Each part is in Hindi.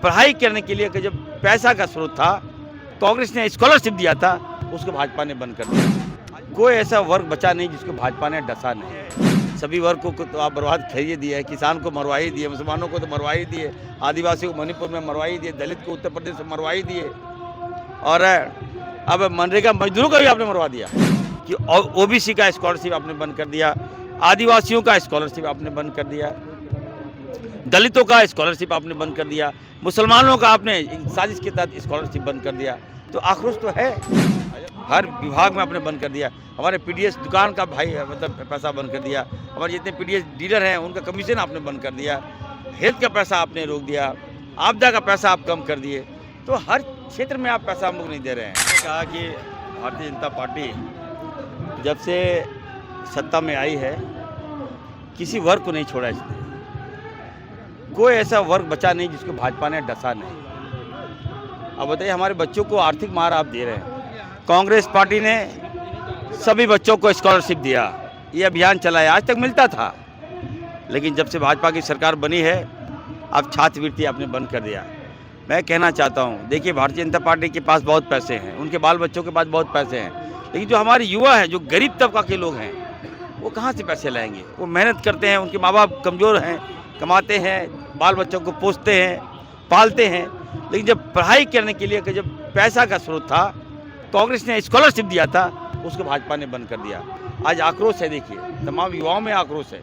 पढ़ाई करने के लिए कि जब पैसा का स्रोत था, कांग्रेस ने स्कॉलरशिप दिया था, उसको भाजपा ने बंद कर दिया। कोई ऐसा वर्ग बचा नहीं जिसको भाजपा ने डसा नहीं। सभी वर्ग को तो आप बर्बाद करिए दिए, किसान को मरवा ही दिए, मुसलमानों को तो मरवा ही दिए, आदिवासियों को मणिपुर में मरवा ही दिए, दलित को उत्तर प्रदेश में मरवा ही दिए, और अब मनरेगा मजदूरों का भी आपने मरवा दिया कि ओबीसी का स्कॉलरशिप आपने बंद कर दिया, आदिवासियों का स्कॉलरशिप आपने बंद कर दिया, दलितों का स्कॉलरशिप आपने बंद कर दिया, मुसलमानों का आपने साजिश के तहत स्कॉलरशिप बंद कर दिया। तो आक्रोश तो है, हर विभाग में आपने बंद कर दिया। हमारे पीडीएस दुकान का भाई मतलब पैसा बंद कर दिया, हमारे जितने पीडीएस डीलर हैं उनका कमीशन आपने बंद कर दिया, हेल्थ का पैसा आपने रोक दिया, आपदा का पैसा आप कम कर दिए। तो हर क्षेत्र में आप पैसा हम लोग नहीं दे रहे हैं। कहा कि भारतीय जनता पार्टी जब से सत्ता में आई है किसी वर्ग को नहीं छोड़ा इसने। कोई ऐसा वर्ग बचा नहीं जिसको भाजपा ने डसा नहीं। अब बताइए, हमारे बच्चों को आर्थिक मार आप दे रहे हैं। कांग्रेस पार्टी ने सभी बच्चों को स्कॉलरशिप दिया, ये अभियान चलाया, आज तक मिलता था, लेकिन जब से भाजपा की सरकार बनी है अब छात्रवृत्ति आपने बंद कर दिया। मैं कहना चाहता हूँ, देखिए भारतीय जनता पार्टी के पास बहुत पैसे हैं, उनके बाल बच्चों के पास बहुत पैसे हैं, लेकिन जो हमारे युवा हैं, जो गरीब तबका के लोग हैं, वो कहाँ से पैसे लाएंगे? वो मेहनत करते हैं, उनके माँ बाप कमज़ोर हैं, कमाते हैं, बाल बच्चों को पोसते हैं, पालते हैं, लेकिन जब पढ़ाई करने के लिए कि जब पैसा का स्रोत था, कांग्रेस ने स्कॉलरशिप दिया था, उसको भाजपा ने बंद कर दिया। आज आक्रोश है, देखिए तमाम युवाओं में आक्रोश है,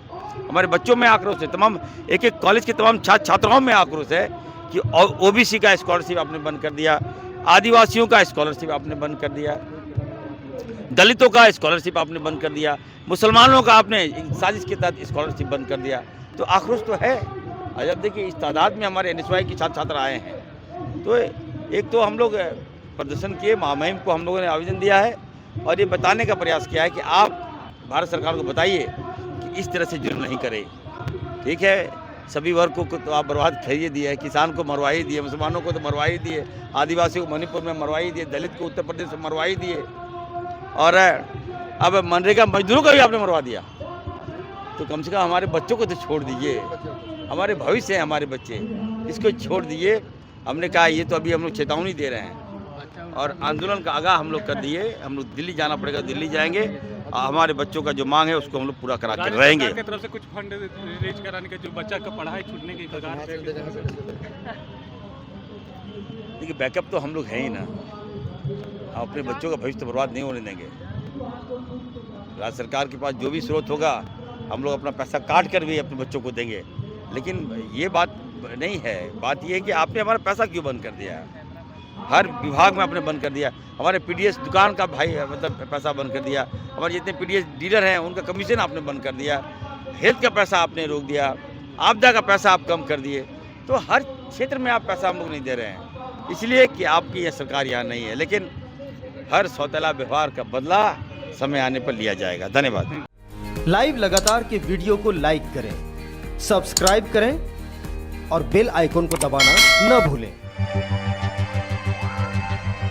हमारे बच्चों में आक्रोश है, तमाम एक एक कॉलेज के तमाम छात्र छात्राओं में आक्रोश है कि ओबीसी का स्कॉलरशिप आपने बंद कर दिया, आदिवासियों का स्कॉलरशिप आपने बंद कर दिया, दलितों का स्कॉलरशिप आपने बंद कर दिया, मुसलमानों का आपने साजिश के तहत स्कॉलरशिप बंद कर दिया। तो आक्रोश तो है। अब देखिए, इस तादाद में हमारे एनएसवाई के छात्र छात्र आए हैं, तो एक तो हम लोग प्रदर्शन किए, महामहिम को हम लोगों ने आवेदन दिया है और ये बताने का प्रयास किया है कि आप भारत सरकार को बताइए कि इस तरह से जुर्म नहीं करे। ठीक है, सभी वर्ग को तो आप बर्बाद करिए दिए, किसान को मरवा ही दिए, मुसलमानों को तो मरवा ही दिए, आदिवासियों को मणिपुर में मरवा ही दिए, दलित को उत्तर प्रदेश में मरवा ही दिए, और अब मनरेगा मजदूरों का भी आपने मरवा दिया। तो कम से कम हमारे बच्चों को तो छोड़ दीजिए, हमारे भविष्य हैं हमारे बच्चे, इसको छोड़ दीजिए। हमने कहा ये तो अभी हम लोग चेतावनी दे रहे हैं और आंदोलन का आगाह हम लोग कर दिए। हम लोग दिल्ली जाना पड़ेगा, दिल्ली जाएंगे, हमारे बच्चों का जो मांग है उसको हम लोग पूरा करा कर रहेंगे। सरकार की तरफ से कुछ फंड रिलीज कराने का, जो बच्चा का पढ़ाई छूटने की कगार पे। देखिए, बैकअप तो हम लोग हैं ही ना, हम अपने बच्चों का भविष्य बर्बाद नहीं होने देंगे। राज्य सरकार के पास जो भी स्रोत होगा हम लोग अपना पैसा काट कर भी अपने बच्चों को देंगे, लेकिन ये बात नहीं है। बात ये है कि आपने हमारा पैसा क्यों बंद कर दिया? हर विभाग में आपने बंद कर दिया। हमारे पीडीएस दुकान का भाई मतलब पैसा बंद कर दिया, हमारे जितने पीडीएस डीलर हैं उनका कमीशन आपने बंद कर दिया, हेल्थ का पैसा आपने रोक दिया, आपदा का पैसा आप कम कर दिए। तो हर क्षेत्र में आप पैसा हम लोग नहीं दे रहे हैं, इसलिए कि आपकी यह सरकार यहाँ नहीं है, लेकिन हर सौतेला व्यवहार का बदला समय आने पर लिया जाएगा। धन्यवाद। लाइव लगातार के वीडियो को लाइक करें, सब्सक्राइब करें और बेल आइकॉन को दबाना न भूलें।